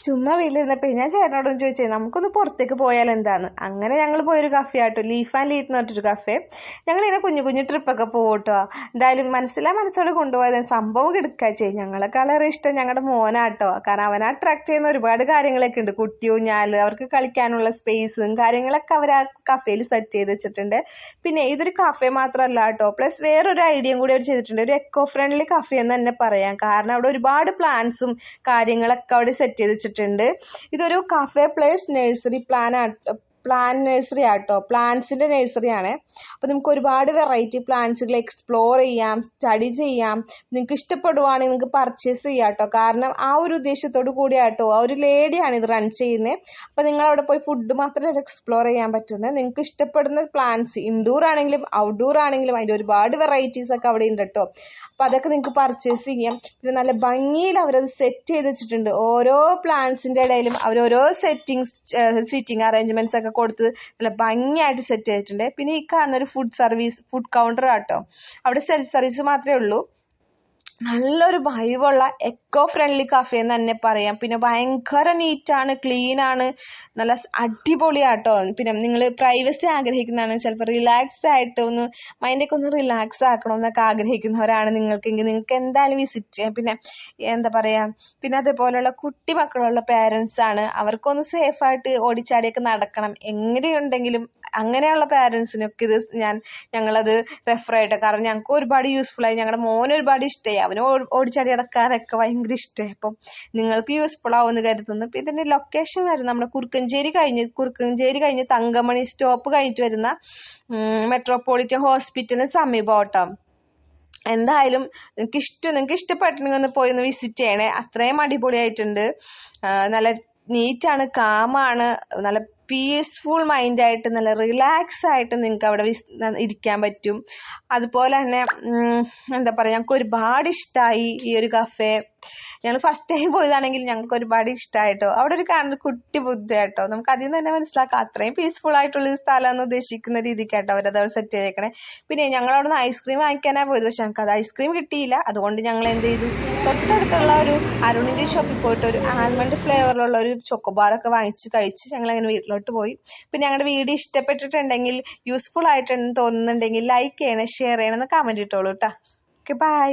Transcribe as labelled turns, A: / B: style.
A: ചുമ്മാ വീട്ടിലിരുന്നപ്പോൾ ഞാൻ ചേട്ടനോടും ചോദിച്ചേ നമുക്കൊന്ന് പുറത്തേക്ക് പോയാൽ എന്താണ്. അങ്ങനെ ഞങ്ങൾ പോയൊരു കഫേ ആട്ടോ, ലീഫ് ആൻഡ് ലീത്ത് എന്ന് പറഞ്ഞിട്ടൊരു കഫേ. ഞങ്ങളിങ്ങനെ കുഞ്ഞു കുഞ്ഞു ട്രിപ്പൊക്കെ പോകട്ടോ. എന്തായാലും മനസ്സോടെ കൊണ്ടുപോയത് സംഭവം കിടക്കാച്ചേ. ഞങ്ങളെക്കാളേറെ ഇഷ്ടം ഞങ്ങളുടെ മോനാട്ടോ. കാരണം അവനെ അട്രാക്ട് ചെയ്യുന്ന ഒരുപാട് കാര്യങ്ങളൊക്കെ ഉണ്ട്. കുട്ടിയൂഞ്ഞാല്, അവർക്ക് കളിക്കാനുള്ള സ്പേസും കാര്യങ്ങളൊക്കെ അവർ ആ കഫേയിൽ സെറ്റ് ചെയ്ത് വെച്ചിട്ടുണ്ട്. പിന്നെ ഇതൊരു കഫേ മാത്രമല്ല കേട്ടോ, പ്ലസ് വേറൊരു ഐഡിയയും കൂടി അവർ ചെയ്തിട്ടുണ്ട്. ഒരു എക്കോ ഫ്രണ്ട്ലി കഫേ എന്ന് തന്നെ പറയാം. കാരണം അവിടെ ഒരുപാട് പ്ലാന്റ്സും കാര്യങ്ങളൊക്കെ അവിടെ സെറ്റ് ചെയ്ത് വെച്ചിട്ടുണ്ട്. ഇതൊരു cafe place nursery plant nursery ആട്ടോ, പ്ലാന്റ്സിന്റെ നഴ്സറിയാണ്. അപ്പോൾ നമുക്ക് ഒരുപാട് വെറൈറ്റി പ്ലാന്റ്സുകൾ എക്സ്പ്ലോർ ചെയ്യാം, സ്റ്റഡി ചെയ്യാം. നിങ്ങൾക്ക് ഇഷ്ടപ്പെടുവാണെങ്കിൽ നിങ്ങൾക്ക് പർച്ചേസ് ചെയ്യാം കേട്ടോ. കാരണം ആ ഒരു ഉദ്ദേശത്തോടു കൂടിയാട്ടോ ആ ഒരു ലേഡിയാണ് ഇത് റൺ ചെയ്യുന്നത്. അപ്പോൾ നിങ്ങൾ അവിടെ പോയി ഫുഡ് മാത്രമല്ല എക്സ്പ്ലോർ ചെയ്യാൻ പറ്റുന്നത്. നിങ്ങൾക്ക് ഇഷ്ടപ്പെടുന്ന പ്ലാന്റ്സ് ഇൻഡോർ ആണെങ്കിലും ഔട്ട്ഡോർ ആണെങ്കിലും അതിൻ്റെ ഒരുപാട് വെറൈറ്റീസ് ഒക്കെ അവിടെ ഉണ്ട് കേട്ടോ. അപ്പോൾ അതൊക്കെ നിങ്ങൾക്ക് പർച്ചേസ് ചെയ്യാം. പിന്നെ നല്ല ഭംഗിയിൽ അവരത് സെറ്റ് ചെയ്ത് വെച്ചിട്ടുണ്ട്. ഓരോ പ്ലാന്റ്സിൻ്റെ ഇടയിലും അവർ ഓരോ സീറ്റിംഗ് അറേഞ്ച്മെന്റ്സ് ഒക്കെ കൊടുത്ത് നല്ല ഭംഗിയായിട്ട് സെറ്റ് ചെയ്തിട്ടുണ്ട്. പിന്നെ ഈ കാണുന്നൊരു ഫുഡ് കൗണ്ടർ ആട്ടോ. അവിടെ സെൽഫ് സർവീസ് മാത്രമേ ഉള്ളൂ. നല്ലൊരു വൈബുള്ള എക്കോ ഫ്രണ്ട്ലി കഫേ എന്ന് തന്നെ പറയാം. പിന്നെ ഭയങ്കര നീറ്റാണ്, ക്ലീൻ ആണ്, നല്ല അടിപൊളിയാട്ടോ. പിന്നെ നിങ്ങൾ പ്രൈവസി ആഗ്രഹിക്കുന്നതാണ്, ചിലപ്പോൾ റിലാക്സ് ആയിട്ട് മൈൻഡൊക്കെ ഒന്ന് റിലാക്സ് ആക്കണമെന്നൊക്കെ ആഗ്രഹിക്കുന്നവരാണ് നിങ്ങൾക്കെങ്കിൽ നിങ്ങൾക്ക് എന്തായാലും വിസിറ്റ് ചെയ്യാം. പിന്നെ എന്താ പറയുക, പിന്നെ അതേപോലെയുള്ള കുട്ടി മക്കളുള്ള പേരൻസ് ആണ്, അവർക്കൊന്ന് സേഫായിട്ട് ഓടിച്ചാടിയൊക്കെ നടക്കണം. എങ്ങനെയുണ്ടെങ്കിലും അങ്ങനെയുള്ള പാരൻസിനൊക്കെ ഞങ്ങളത് റെഫർ ചെയ്യട്ടെ. കാരണം ഞങ്ങൾക്ക് ഒരുപാട് യൂസ്ഫുള്ളായി, ഞങ്ങളുടെ മോന് ഒരുപാട് ഇഷ്ടമായി, അവന് ഓടിച്ചാടി നടക്കാനൊക്കെ ഭയങ്കര ഇഷ്ടമായി. അപ്പം നിങ്ങൾക്ക് യൂസ്ഫുൾ ആവുമെന്ന് കരുതുന്നു. ഇപ്പം ഇതിൻ്റെ ലൊക്കേഷൻ വരുന്നത് നമ്മുടെ കുറുക്കഞ്ചേരി കഴിഞ്ഞ് തങ്കമണി സ്റ്റോപ്പ് കഴിഞ്ഞിട്ട് വരുന്ന മെട്രോപൊളിറ്റൻ ഹോസ്പിറ്റലിന് സമീപമാട്ടോ. എന്തായാലും നിങ്ങൾക്ക് ഇഷ്ടപ്പെട്ടിട്ടുണ്ടെങ്കിൽ ഒന്ന് പോയി ഒന്ന് വിസിറ്റ് ചെയ്യണേ. അത്രയും അടിപൊളിയായിട്ടുണ്ട്. നല്ല നീറ്റാണ്, കാമാണ്, നല്ല പീസ്ഫുൾ മൈൻഡായിട്ട് നല്ല റിലാക്സ് ആയിട്ട് നിങ്ങൾക്ക് അവിടെ ഇരിക്കാൻ പറ്റും. അതുപോലെ തന്നെ എന്താ പറയുക, ഞങ്ങൾക്ക് ഒരുപാട് ഇഷ്ടമായി ഈ ഒരു കഫേ. ഞങ്ങൾ ഫസ്റ്റ് ടൈം പോയതാണെങ്കിൽ ഞങ്ങൾക്ക് ഒരുപാട് ഇഷ്ടമായിട്ടോ. അവിടെ ഒരു കാണുന്ന കുട്ടി ബുദ്ധ കേട്ടോ, നമുക്ക് അതിൽ നിന്ന് തന്നെ മനസ്സിലാക്കാം അത്രയും പീസ്ഫുൾ ആയിട്ടുള്ള ഒരു സ്ഥലമെന്ന് ഉദ്ദേശിക്കുന്ന രീതിക്കാട്ടോ അവരത് സെറ്റ് ചെയ്തേക്കണേ. പിന്നെ ഞങ്ങൾ അവിടെ നിന്ന് ഐസ്ക്രീം വാങ്ങിക്കാനാണ് പോയത്, പക്ഷെ ഞങ്ങൾക്ക് അത് ഐസ്ക്രീം കിട്ടിയില്ല. അതുകൊണ്ട് ഞങ്ങൾ എന്ത് ചെയ്തു, തൊട്ടടുത്തുള്ള ഒരു അരുണിൻ്റെ ഷോപ്പിൽ പോയിട്ട് ഒരു ആൽമണ്ട് ഫ്ലേവറിലുള്ള ഒരു ചോക്കോബാറൊക്കെ വാങ്ങിച്ച് കഴിച്ച് ഞങ്ങൾ അങ്ങനെ വീട്ടിലോട്ട് പോയി. പിന്നെ ഞങ്ങളുടെ വീഡിയോ ഇഷ്ടപ്പെട്ടിട്ടുണ്ടെങ്കിൽ, യൂസ്ഫുൾ ആയിട്ടുണ്ടെന്ന് തോന്നുന്നുണ്ടെങ്കിൽ ലൈക്ക് ചെയ്യണം, ഷെയർ ചെയ്യണം, കമൻറ്റ് ഇട്ടോളൂ കേട്ടോ. Okay, by.